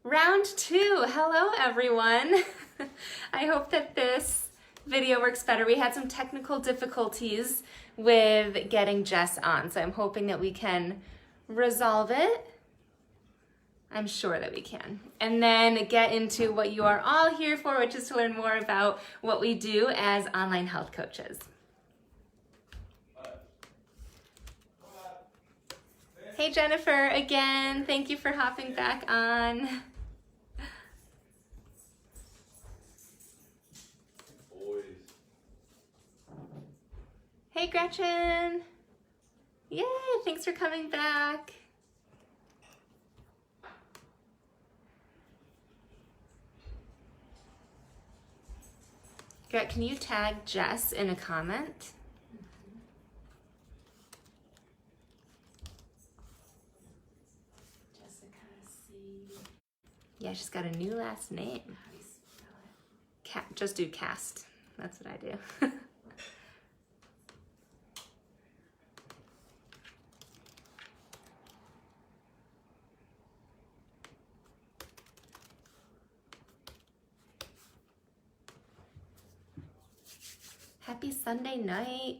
Round two. Hello, everyone. I hope that this video works better. We had some technical difficulties with getting Jess on, so I'm hoping that we can resolve it. I'm sure that we can. And then get into what you are all here for, which is to learn more about what we do as online health coaches. Hey, Jennifer, again. Thank you for hopping back on. Hey, Gretchen. Yay, thanks for coming back. Gret, can you tag Jess in a comment? Jessica C. Yeah, she's got a new last name. How do you spell it? Just do cast. That's what I do. Happy Sunday night.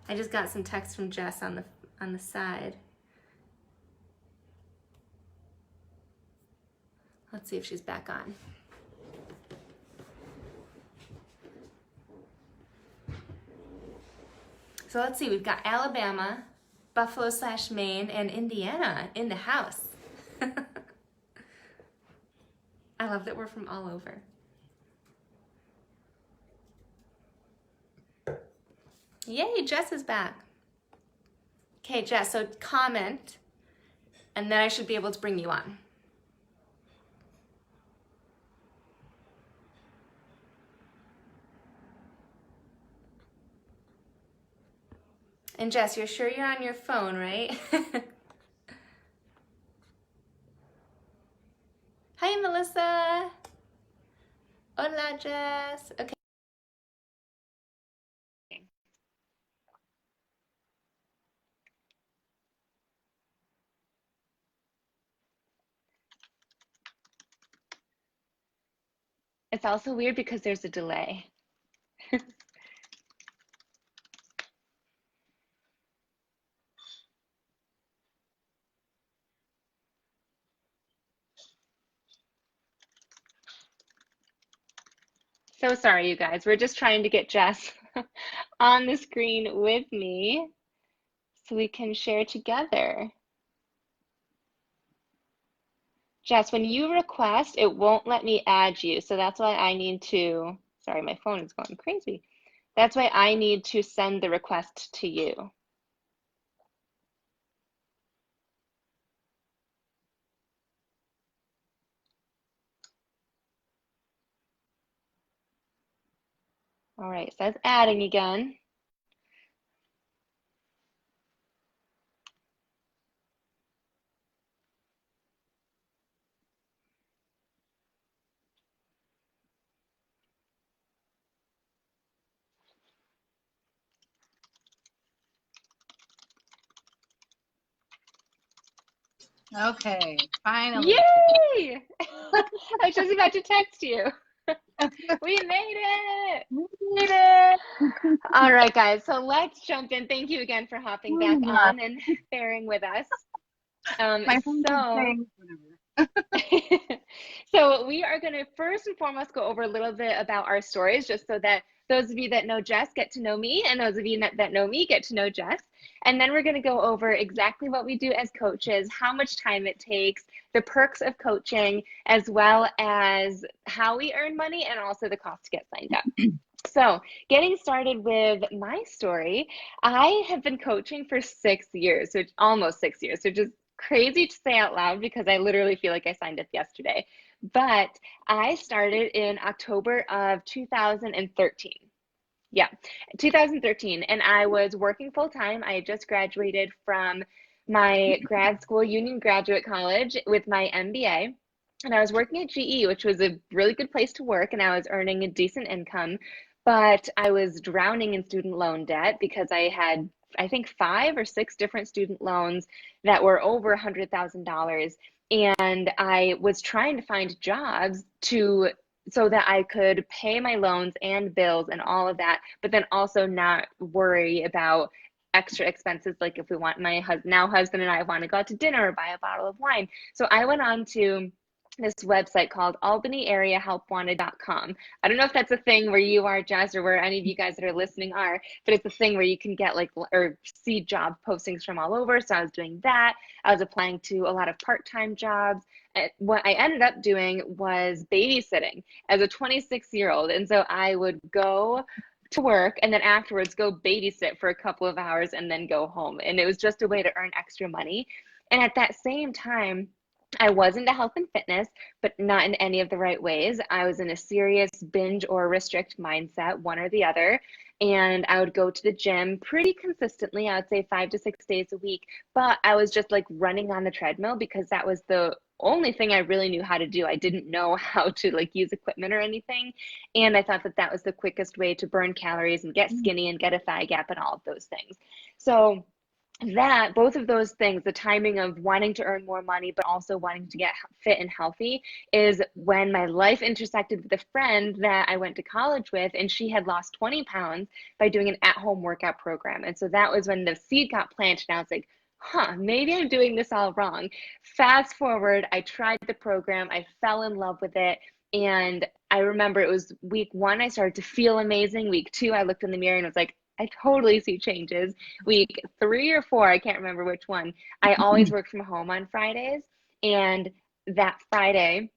I just got some text from Jess on the side. Let's see if she's back on. So let's see, we've got Alabama, Buffalo/Maine, and Indiana in the house. I love that we're from all over. Yay, Jess is back. Okay, Jess, so comment, and then I should be able to bring you on. And Jess, you're sure you're on your phone, right? Hi, Melissa. Hola, Jess. Okay. It's also weird because there's a delay. So sorry, you guys. We're just trying to get Jess on the screen with me so we can share together. Jess, when you request, it won't let me add you. So that's why I need to, sorry, my phone is going crazy. That's why I need to send the request to you. All right, so that's adding again. Okay, finally. Yay! I was just about to text you. We made it! We made it! All right, guys, so let's jump in. Thank you again for hopping back on and bearing with us. My phone is saying whatever. So we are going to first and foremost go over a little bit about our stories, just so that those of you that know Jess get to know me, and those of you that know me get to know Jess. And then we're going to go over exactly what we do as coaches, how much time it takes, the perks of coaching, as well as how we earn money and also the cost to get signed up. So getting started with my story, I have been coaching for 6 years, so almost 6 years, which is crazy to say out loud because I literally feel like I signed up yesterday. But I started in October of 2013. Yeah, 2013. And I was working full time. I had just graduated from my grad school, Union Graduate College, with my MBA. And I was working at GE, which was a really good place to work, and I was earning a decent income. But I was drowning in student loan debt because I had, I think, 5 or 6 different student loans that were over $100,000. And I was trying to find jobs to so that I could pay my loans and bills and all of that, but then also not worry about extra expenses, like if we want, my husband and I want to go out to dinner or buy a bottle of wine. So I went on to this website called albanyareahelpwanted.com. I don't know if that's a thing where you are, Jess, or where any of you guys that are listening are, but it's a thing where you can get like or see job postings from all over. So I was doing that. I was applying to a lot of part-time jobs. And what I ended up doing was babysitting as a 26-year-old. And so I would go to work and then afterwards go babysit for a couple of hours and then go home. And it was just a way to earn extra money. And at that same time, I was into health and fitness, but not in any of the right ways. I was in a serious binge or restrict mindset, one or the other. And I would go to the gym pretty consistently. I would say 5 to 6 days a week, but I was just like running on the treadmill because that was the only thing I really knew how to do. I didn't know how to like use equipment or anything. And I thought that that was the quickest way to burn calories and get skinny and get a thigh gap and all of those things. So that both of those things, the timing of wanting to earn more money but also wanting to get fit and healthy, is when my life intersected with a friend that I went to college with, and she had lost 20 pounds by doing an at-home workout program. And so that was when the seed got planted, and I was like, huh, maybe I'm doing this all wrong. Fast forward, I tried the program, I fell in love with it. And I remember it was week 1, I started to feel amazing. Week 2, I looked in the mirror and was like, I totally see changes. Week 3 or 4, I can't remember which one, I always work from home on Fridays. And that Friday,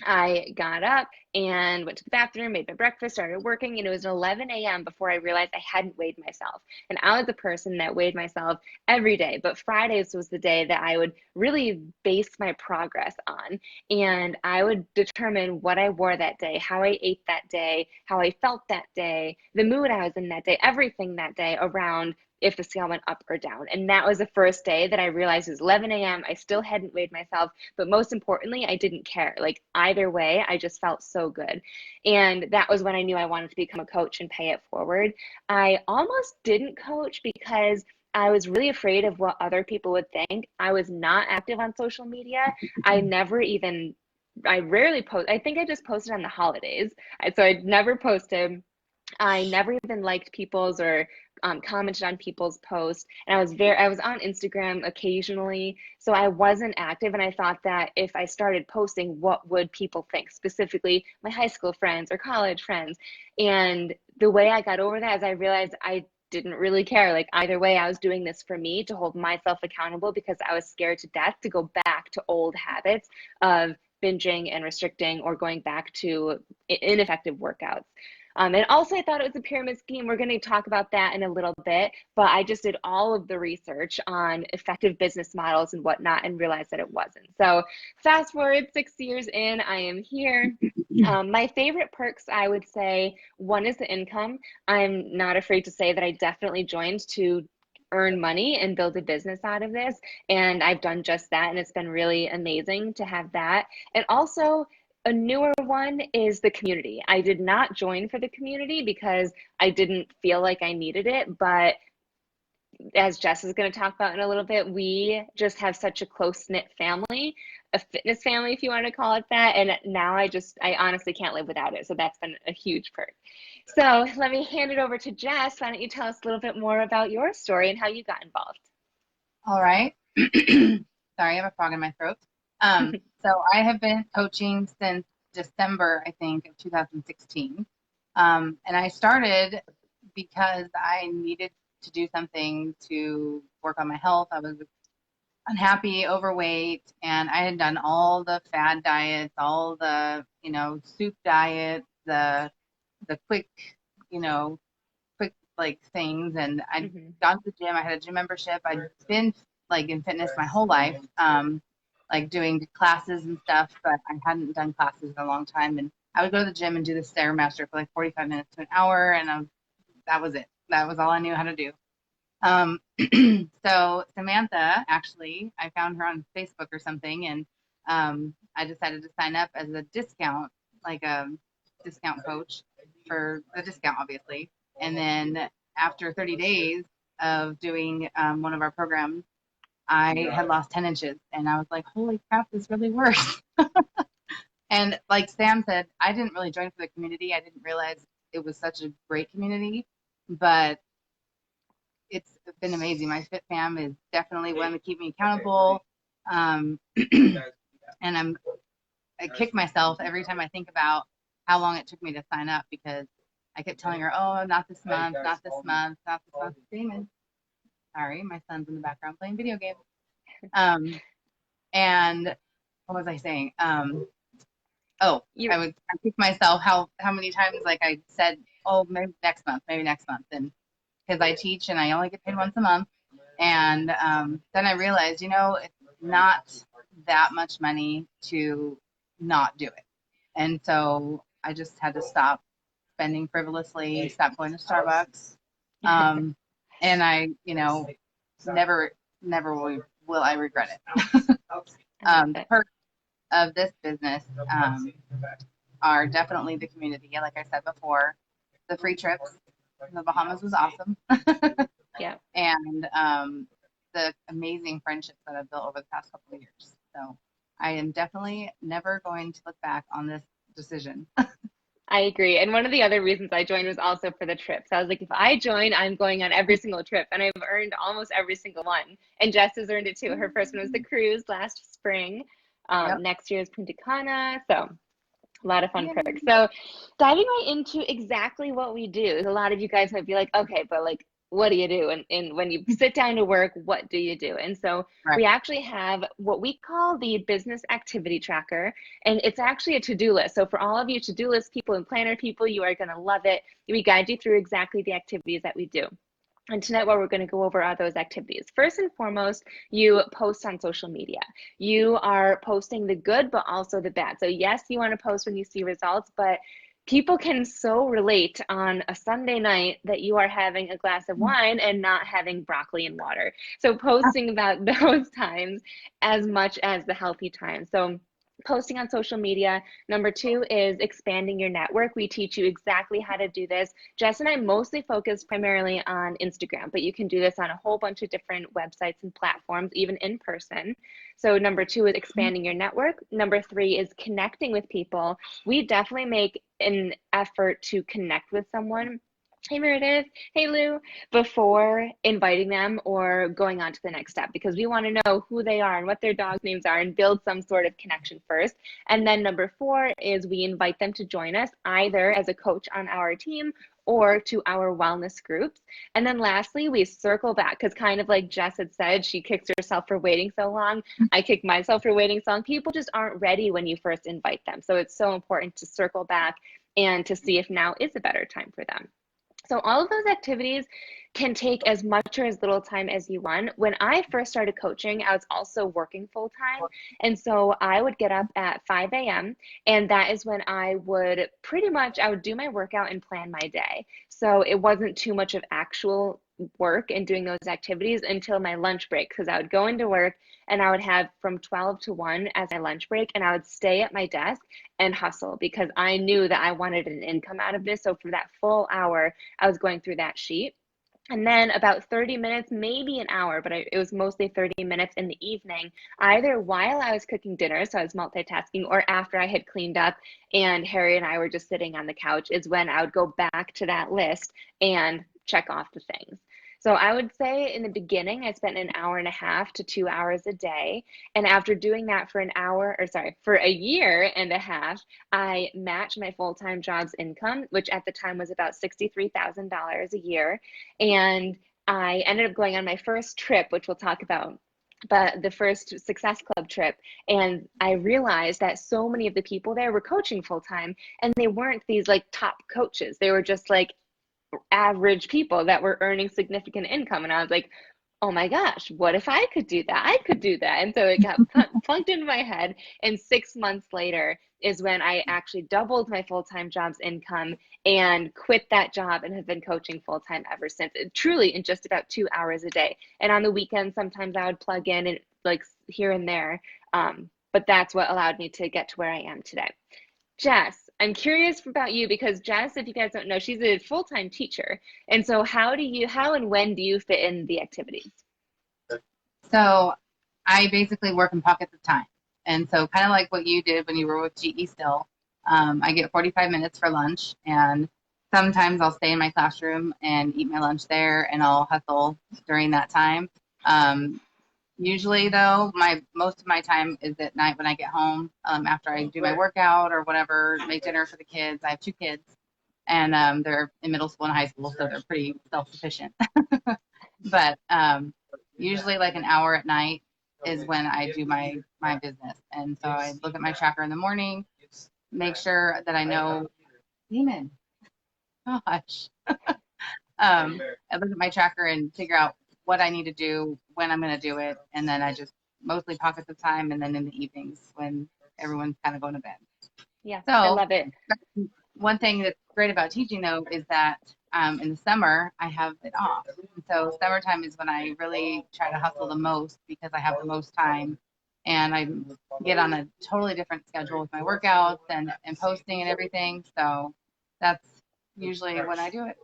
I got up and went to the bathroom, made my breakfast, started working, and it was 11 a.m. before I realized I hadn't weighed myself. And I was a person that weighed myself every day, but Fridays was the day that I would really base my progress on. And I would determine what I wore that day, how I ate that day, how I felt that day, the mood I was in that day, everything that day around if the scale went up or down. And that was the first day that I realized it was 11 a.m. I still hadn't weighed myself, but most importantly, I didn't care. Like either way, I just felt so good. And that was when I knew I wanted to become a coach and pay it forward. I almost didn't coach because I was really afraid of what other people would think. I was not active on social media. I rarely post. I think I just posted on the holidays. So I never posted. I never even liked people's or commented on people's posts. And I was on Instagram occasionally, so I wasn't active. And I thought that if I started posting, what would people think? Specifically, my high school friends or college friends. And the way I got over that is I realized I didn't really care. Like either way, I was doing this for me to hold myself accountable because I was scared to death to go back to old habits of binging and restricting or going back to ineffective workouts. And also, I thought it was a pyramid scheme. We're going to talk about that in a little bit, but I just did all of the research on effective business models and whatnot and realized that it wasn't. So fast forward 6 years in, I am here. My favorite perks, I would say, one is the income. I'm not afraid to say that I definitely joined to earn money and build a business out of this. And I've done just that. And it's been really amazing to have that. And also, a newer one is the community. I did not join for the community because I didn't feel like I needed it, but as Jess is going to talk about in a little bit, we just have such a close-knit family, a fitness family, if you want to call it that. And now I honestly can't live without it. So that's been a huge perk. So let me hand it over to Jess. Why don't you tell us a little bit more about your story and how you got involved? All right. Sorry, I have a frog in my throat. So I have been coaching since December, I think, of 2016. And I started because I needed to do something to work on my health. I was unhappy, overweight, and I had done all the fad diets, all the, soup diets, the quick, quick like things. And I'd gone to the gym. I had a gym membership. I'd been like in fitness my whole life. Like doing classes and stuff, but I hadn't done classes in a long time. And I would go to the gym and do the Stairmaster for like 45 minutes to an hour, and that was it. That was all I knew how to do. Um, so Samantha, actually, I found her on Facebook or something, and I decided to sign up as a discount, like a discount coach for the discount, obviously. And then after 30 days of doing one of our programs, I had lost 10 inches, and I was like, holy crap, this really works. And like Sam said, I didn't really join for the community. I didn't realize it was such a great community, but it's been amazing. My Fit Fam is definitely one to keep me accountable. And I kick myself every time I think about how long it took me to sign up because I kept telling her, oh, not this month, not this month, not this month. Damon, sorry, my son's in the background playing video games. And what was I saying? Oh, I kick myself how many times like I said, oh, maybe next month, and because I teach and I only get paid once a month. And then I realized, it's not that much money to not do it. And so I just had to stop spending frivolously, stop going to Starbucks. And I, never will I regret it. The perks of this business are definitely the community. Like I said before, the free trips. The Bahamas was awesome. Yeah. And the amazing friendships that I've built over the past couple of years. So I am definitely never going to look back on this decision. I agree. And one of the other reasons I joined was also for the trips. I was like, if I join, I'm going on every single trip. And I've earned almost every single one. And Jess has earned it too. Her first one was the cruise last spring. Yep. Next year is Punta Cana. So a lot of fun perks. So diving right into exactly what we do. A lot of you guys might be like, okay, but like, what do you do? And when you sit down to work, what do you do? And so we actually have what we call the business activity tracker, and it's actually a to-do list. So for all of you to-do list people and planner people, you are going to love it. We guide you through exactly the activities that we do. And tonight, what we're going to go over are those activities. First and foremost, you post on social media. You are posting the good, but also the bad. So yes, you want to post when you see results, but people can so relate on a Sunday night that you are having a glass of wine and not having broccoli and water. So posting about those times as much as the healthy times. So posting on social media. Number 2 is expanding your network. We teach you exactly how to do this. Jess and I mostly focus primarily on Instagram, but you can do this on a whole bunch of different websites and platforms, even in person. So number 2 is expanding your network. Number 3 is connecting with people. We definitely make an effort to connect with someone. Hey Meredith, hey Lou, before inviting them or going on to the next step, because we want to know who they are and what their dog's names are and build some sort of connection first. And then number 4 is we invite them to join us either as a coach on our team or to our wellness groups. And then lastly, we circle back because kind of like Jess had said, she kicks herself for waiting so long. I kick myself for waiting so long. People just aren't ready when you first invite them. So it's so important to circle back and to see if now is a better time for them. So all of those activities can take as much or as little time as you want. When I first started coaching, I was also working full time. And so I would get up at 5 a.m. and that is when I would I would do my workout and plan my day. So it wasn't too much of actual work and doing those activities until my lunch break, because I would go into work and I would have from 12 to 1 as my lunch break, and I would stay at my desk and hustle because I knew that I wanted an income out of this. So for that full hour, I was going through that sheet. And then about 30 minutes, maybe an hour, but it was mostly 30 minutes in the evening, either while I was cooking dinner, so I was multitasking, or after I had cleaned up and Harry and I were just sitting on the couch is when I would go back to that list and check off the things. So I would say in the beginning, I spent an hour and a half to 2 hours a day. And after doing that for for a year and a half, I matched my full-time job's income, which at the time was about $63,000 a year. And I ended up going on my first trip, which we'll talk about, but the first Success Club trip. And I realized that so many of the people there were coaching full-time, and they weren't these like top coaches. They were just like average people that were earning significant income. And I was like, oh my gosh, what if I could do that? I could do that. And so it got plunked into my head. And 6 months later is when I actually doubled my full-time job's income and quit that job and have been coaching full-time ever since. Truly in just about 2 hours a day. And on the weekends, sometimes I would plug in and like here and there. But that's what allowed me to get to where I am today. Jess, I'm curious about you because Jess, if you guys don't know, she's a full-time teacher. And so how and when do you fit in the activities? So I basically work in pockets of time. And so kind of like what you did when you were with GE still, I get 45 minutes for lunch, and sometimes I'll stay in my classroom and eat my lunch there, and I'll hustle during that time. Um, Usually though, most of my time is at night when I get home, after I do my workout or whatever, make dinner for the kids. I have 2 kids, and they're in middle school and high school, so they're pretty self-sufficient. But usually like an hour at night is when I do my business. And so I look at my tracker in the morning, make sure that I know, Demon, gosh. I look at my tracker and figure out what I need to do, when I'm going to do it, and then I just mostly pockets of time, and then in the evenings when everyone's kind of going to bed. Yeah, I So love it. one thing that's great about teaching though is that in the summer I have it off. And so summertime is when I really try to hustle the most because I have the most time, and I get on a totally different schedule with my workouts and posting and everything. So that's usually when I do it.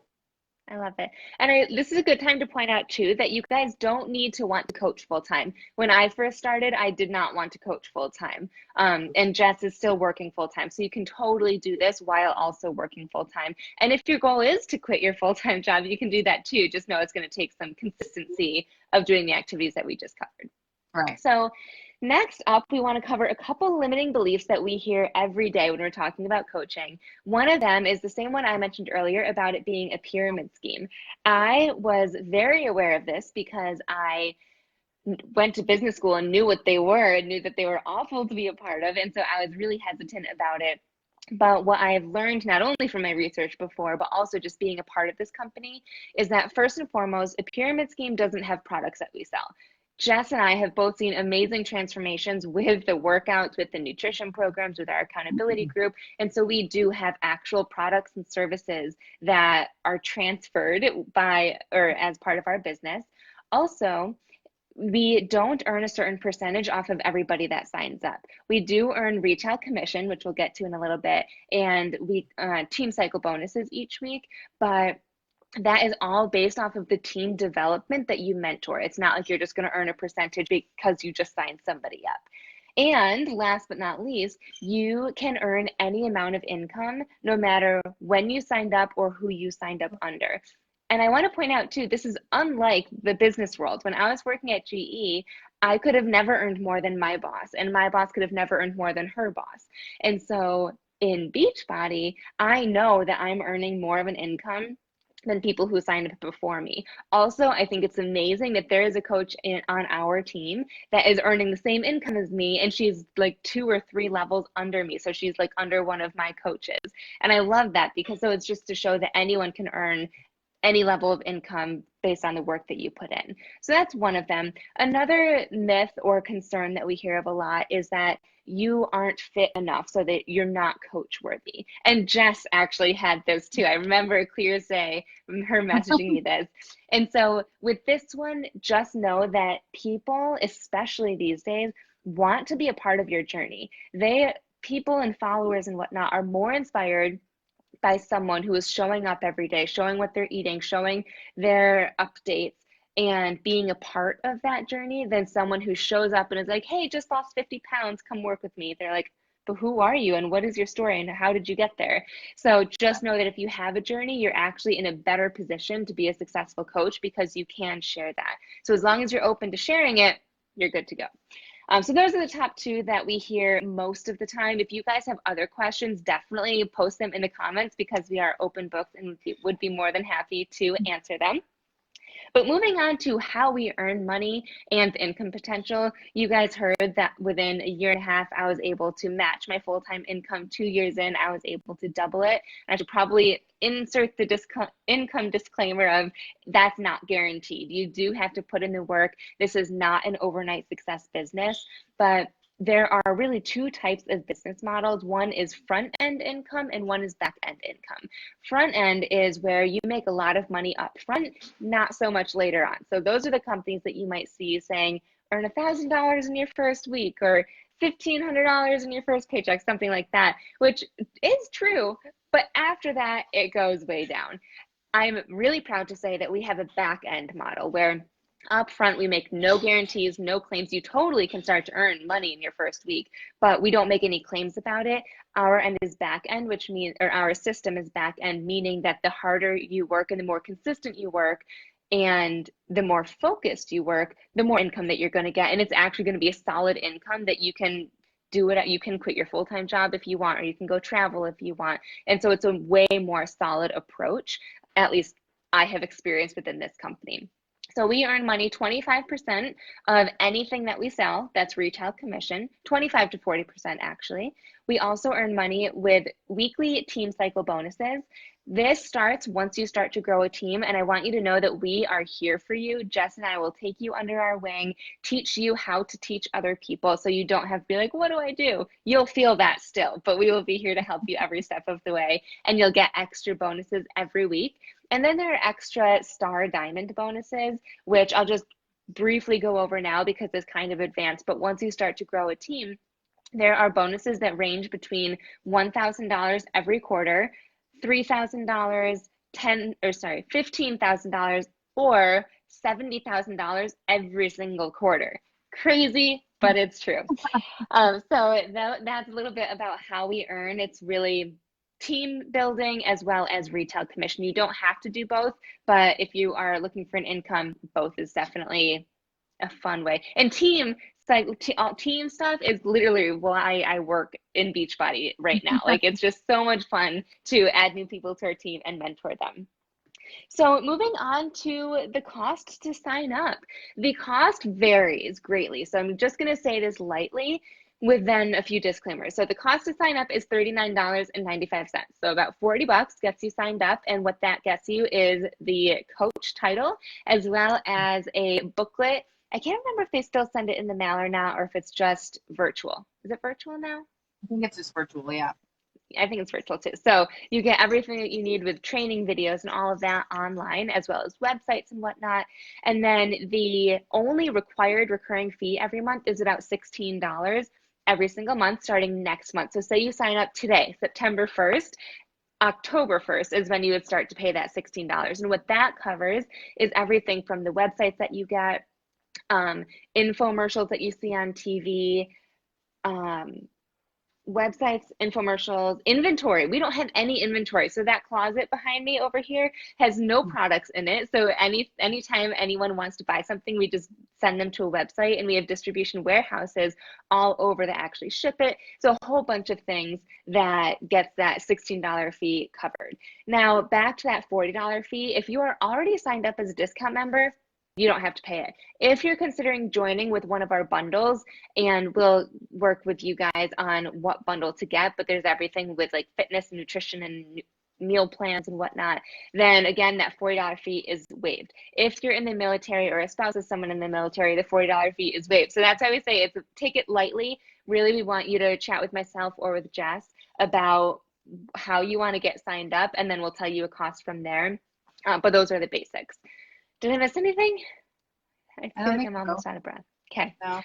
I love it. And this is a good time to point out too that you guys don't need to want to coach full time. When I first started, I did not want to coach full time. And Jess is still working full time. So you can totally do this while also working full time. And if your goal is to quit your full time job, you can do that too. Just know it's going to take some consistency of doing the activities that we just covered. Right. So next up, we want to cover a couple limiting beliefs that we hear every day when we're talking about coaching. One of them is the same one I mentioned earlier about it being a pyramid scheme. I was very aware of this because I went to business school and knew what they were and knew that they were awful to be a part of. And so I was really hesitant about it. But what I've learned, not only from my research before, but also just being a part of this company, is that first and foremost, a pyramid scheme doesn't have products that we sell. Jess and I have both seen amazing transformations with the workouts, with the nutrition programs, with our accountability group. And so we do have actual products and services that are transferred by or as part of our business. Also, we don't earn a certain percentage off of everybody that signs up. We do earn retail commission, which we'll get to in a little bit, and we team cycle bonuses each week, but that is all based off of the team development that you mentor. It's not like you're just going to earn a percentage because you just signed somebody up. And last but not least, you can earn any amount of income no matter when you signed up or who you signed up under. And I want to point out too, this is unlike the business world. When I was working at GE, I could have never earned more than my boss, and my boss could have never earned more than her boss. And so in Beachbody, I know that I'm earning more of an income than people who signed up before me. Also, I think it's amazing that there is a coach on our team that is earning the same income as me, and she's like 2 or 3 levels under me. So she's like under one of my coaches. And I love that because so it's just to show that anyone can earn any level of income based on the work that you put in. So that's one of them. Another myth or concern that we hear of a lot is that you aren't fit enough so that you're not coach worthy. And Jess actually had this too. I remember clear as day her messaging me this. And so with this one, just know that people, especially these days, want to be a part of your journey. People and followers and whatnot are more inspired by someone who is showing up every day, showing what they're eating, showing their updates, and being a part of that journey than someone who shows up and is like, hey, just lost 50 pounds, come work with me. They're like, but who are you and what is your story and how did you get there? So just know that if you have a journey, you're actually in a better position to be a successful coach because you can share that. So as long as you're open to sharing it, you're good to go. So those are the top 2 that we hear most of the time. If you guys have other questions, definitely post them in the comments because we are open books and would be more than happy to answer them. But moving on to how we earn money and income potential, you guys heard that within a year and a half, I was able to match my full-time income. 2 years in, I was able to double it. I should probably insert the income disclaimer of that's not guaranteed. You do have to put in the work. This is not an overnight success business, but there are really two types of business models. One is front end income and one is back end income. Front end is where you make a lot of money up front, not so much later on. So those are the companies that you might see saying earn $1,000 in your first week or $1,500 in your first paycheck, something like that, which is true. But after that, it goes way down. I'm really proud to say that we have a back end model where up front, we make no guarantees, no claims. You totally can start to earn money in your first week, but we don't make any claims about it. Our end is back end, which means, or our system is back end, meaning that the harder you work and the more consistent you work and the more focused you work, the more income that you're going to get. And it's actually going to be a solid income that you can do it. You can quit your full-time job if you want, or you can go travel if you want. And so it's a way more solid approach, at least I have experienced within this company. So we earn money 25% of anything that we sell, that's retail commission, 25 to 40% actually. We also earn money with weekly team cycle bonuses. This starts once you start to grow a team, and I want you to know that we are here for you. Jess and I will take you under our wing, teach you how to teach other people so you don't have to be like, what do I do? You'll feel that still, but we will be here to help you every step of the way, and you'll get extra bonuses every week. And then there are extra star diamond bonuses, which I'll just briefly go over now because it's kind of advanced. But once you start to grow a team, there are bonuses that range between $1,000 every quarter, $3,000, $15,000, or $70,000 every single quarter. Crazy, but it's true. So that's a little bit about how we earn. It's really team building as well as retail commission. You don't have to do both, but if you are looking for an income, both is definitely a fun way. And team stuff is literally why I work in Beachbody right now. Like, it's just so much fun to add new people to our team and mentor them. So moving on to the cost to sign up. The cost varies greatly. So I'm just going to say this lightly with then a few disclaimers. So the cost to sign up is $39.95. So about $40 gets you signed up. And what that gets you is the coach title, as well as a booklet. I can't remember if they still send it in the mail or not, or if it's just virtual. Is it virtual now? I think it's just virtual, yeah. I think it's virtual too. So you get everything that you need with training videos and all of that online, as well as websites and whatnot. And then the only required recurring fee every month is about $16 every single month starting next month. So say you sign up today, September 1st, October 1st is when you would start to pay that $16. And what that covers is everything from the websites that you get, infomercials that you see on TV, websites, infomercials, inventory. We don't have any inventory. So that closet behind me over here has no products in it. So anytime anyone wants to buy something, we just send them to a website, and we have distribution warehouses all over that actually ship it. So a whole bunch of things that gets that $16 fee covered. Now back to that $40 fee. If you are already signed up as a discount member, you don't have to pay it. If you're considering joining with one of our bundles, and we'll work with you guys on what bundle to get, but there's everything with like fitness and nutrition and meal plans and whatnot, then again, that $40 fee is waived. If you're in the military or a spouse of someone in the military, the $40 fee is waived. So that's why we say take it lightly. Really, we want you to chat with myself or with Jess about how you want to get signed up, and then we'll tell you a cost from there. But those are the basics. Did I miss anything? I feel like I'm almost out of breath. Okay. No.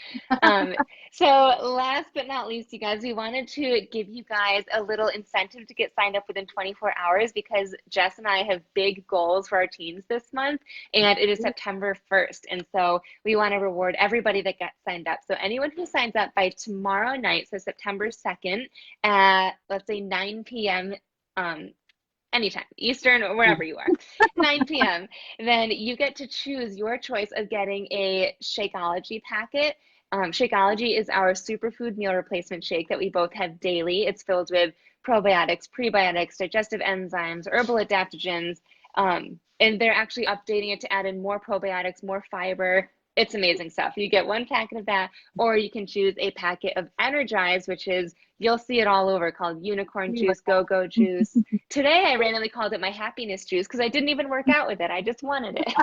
So last but not least, you guys, we wanted to give you guys a little incentive to get signed up within 24 hours because Jess and I have big goals for our teams this month, and it is September 1st. And so we want to reward everybody that gets signed up. So anyone who signs up by tomorrow night, so September 2nd at, let's say, 9 p.m., anytime, Eastern or wherever you are, 9 p.m., then you get to choose your choice of getting a Shakeology packet. Shakeology is our superfood meal replacement shake that we both have daily. It's filled with probiotics, prebiotics, digestive enzymes, herbal adaptogens, And they're actually updating it to add in more probiotics, more fiber. It's amazing stuff. You get one packet of that, or you can choose a packet of Energize, which is, you'll see it all over, called unicorn juice, go-go juice. Today, I randomly called it my happiness juice because I didn't even work out with it. I just wanted it.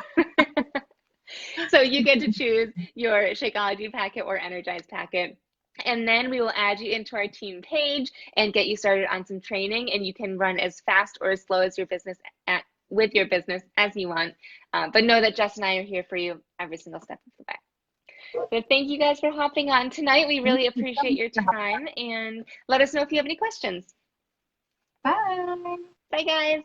So you get to choose your Shakeology packet or Energize packet. And then we will add you into our team page and get you started on some training, and you can run as fast or as slow as your business with your business as you want. But know that Jess and I are here for you every single step of the way. So thank you guys for hopping on tonight. We really appreciate your time, and let us know if you have any questions. Bye. Bye, guys.